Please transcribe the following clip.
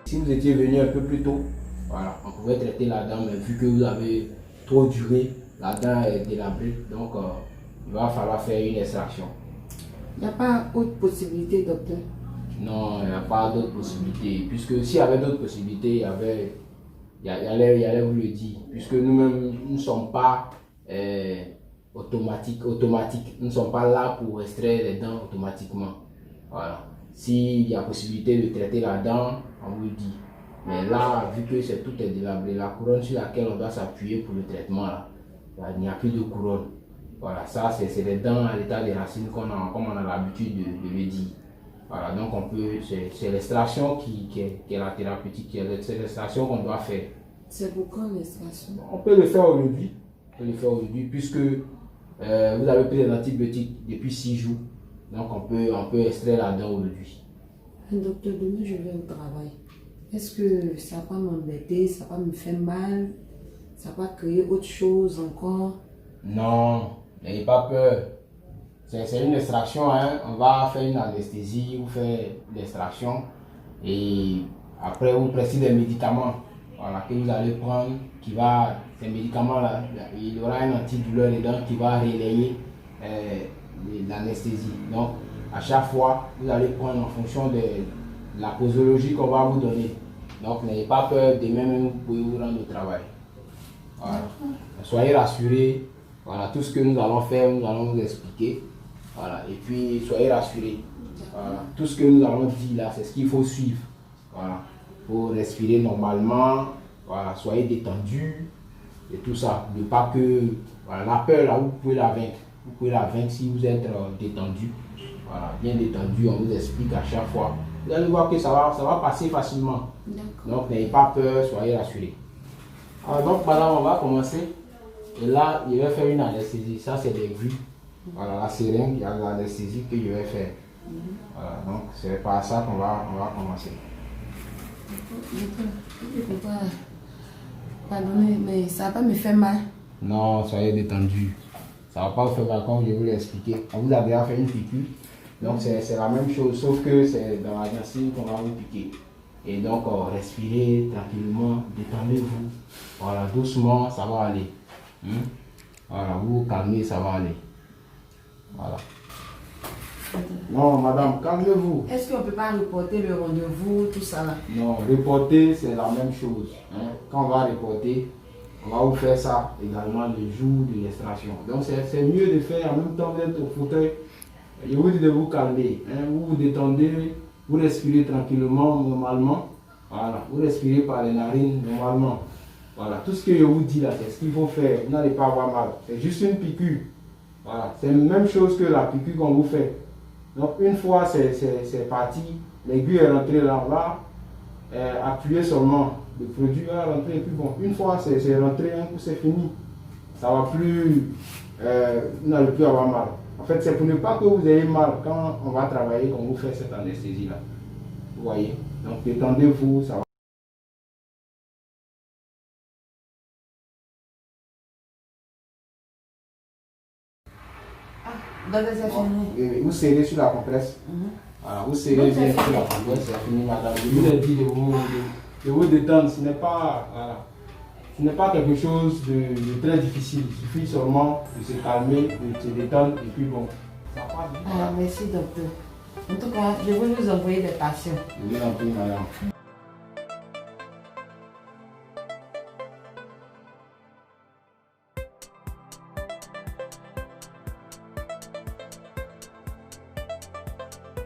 Si vous étiez venu un peu plus tôt, voilà, on pouvait traiter la dent, mais vu que vous avez trop duré, la dent est délabrée, donc il va falloir faire une extraction. Il n'y a pas autre possibilité, docteur? Non, il n'y a pas d'autre possibilité, puisque s'il y avait d'autres possibilités, il allait vous le dire, puisque nous-mêmes, nous ne sommes pas automatiques, nous ne sommes pas là pour extraire les dents automatiquement. Voilà. S'il y a possibilité de traiter la dent, on vous le dit. Mais là, vu que tout est délabré, la couronne sur laquelle on doit s'appuyer pour le traitement, là, il n'y a plus de couronne. Voilà, ça c'est les dents à l'état des racines comme on a l'habitude de le dire. Voilà, donc c'est l'extraction qui est la thérapeutique, c'est l'extraction qu'on doit faire. C'est pour quand l'extraction? On peut le faire aujourd'hui, puisque vous avez pris des antibiotiques depuis 6 jours. Donc on peut extraire la dent aujourd'hui. Docteur, demain je vais au travail. Est-ce que ça va pas m'embêter, ça va pas me faire mal, ça va créer autre chose encore? Non, n'ayez pas peur. C'est une extraction, hein. On va faire une anesthésie, vous faites l'extraction et après vous pressez des médicaments, voilà, que vous allez prendre, ces médicaments-là, il y aura un antidouleur dedans qui va relayer l'anesthésie. Donc à chaque fois, vous allez prendre en fonction de la posologie qu'on va vous donner. Donc n'ayez pas peur, demain même vous pouvez vous rendre au travail. Voilà. Soyez rassurés, voilà, tout ce que nous allons faire, nous allons vous expliquer. Voilà. Et puis soyez rassurés. Voilà. Tout ce que nous allons dire là, c'est ce qu'il faut suivre. Voilà. Pour respirer normalement, voilà, soyez détendus et tout ça. Ne pas que voilà, la peur là, vous pouvez la vaincre. Vous pouvez la vaincre si vous êtes détendu. Voilà, bien détendu, on vous explique à chaque fois. Vous allez voir que ça va passer facilement. Donc n'ayez pas peur, soyez rassurés. Alors, donc madame, on va commencer. Et là, je vais faire une anesthésie. Ça, c'est des grues. Voilà, la seringue, il y a l'anesthésie que je vais faire. Voilà, donc c'est par ça qu'on va commencer. Pardonnez, mais ça va pas me faire mal? Non, soyez détendu. Ça ne va pas vous faire mal comme je vous l'ai expliqué. On vous a déjà fait une piqûre. Donc c'est la même chose, sauf que c'est dans la gencive qu'on va vous piquer. Et donc respirez tranquillement, détendez-vous. Voilà, doucement, ça va aller. Voilà, vous vous calmez, ça va aller. Voilà. Non, madame, calmez-vous. Est-ce qu'on ne peut pas reporter le rendez-vous, tout ça là? Non, reporter, c'est la même chose. Quand on va reporter, on va vous faire ça également le jour de l'extraction. Donc c'est mieux de faire en même temps d'être au fauteuil. Je vous dis de vous calmer. Vous vous détendez, vous respirez tranquillement, normalement. Voilà, vous respirez par les narines normalement. Voilà, tout ce que je vous dis là, c'est ce qu'il faut faire. Vous n'allez pas avoir mal. C'est juste une piqûre. Voilà, c'est la même chose que la piqûre qu'on vous fait. Donc une fois c'est parti, l'aiguille est rentrée là, on va appuyer seulement. Le produit va rentrer et puis bon, une fois c'est rentré, un coup c'est fini. Ça va plus, vous n'allez plus avoir mal. En fait, c'est pour ne pas que vous ayez mal quand on va travailler, qu'on vous fait cette anesthésie là. Vous voyez? Donc détendez-vous, ça va. Vous serrez sur la compresse. Voilà, vous serrez bien sur la compresse, c'est fini madame. Je vous ai dit de vous détendre, ce n'est pas, voilà, ce n'est pas quelque chose de très difficile. Il suffit seulement de se calmer, de se détendre et puis bon. Ça part bien. Merci docteur. En tout cas, je vais vous envoyer des patients. Je vous en prie madame.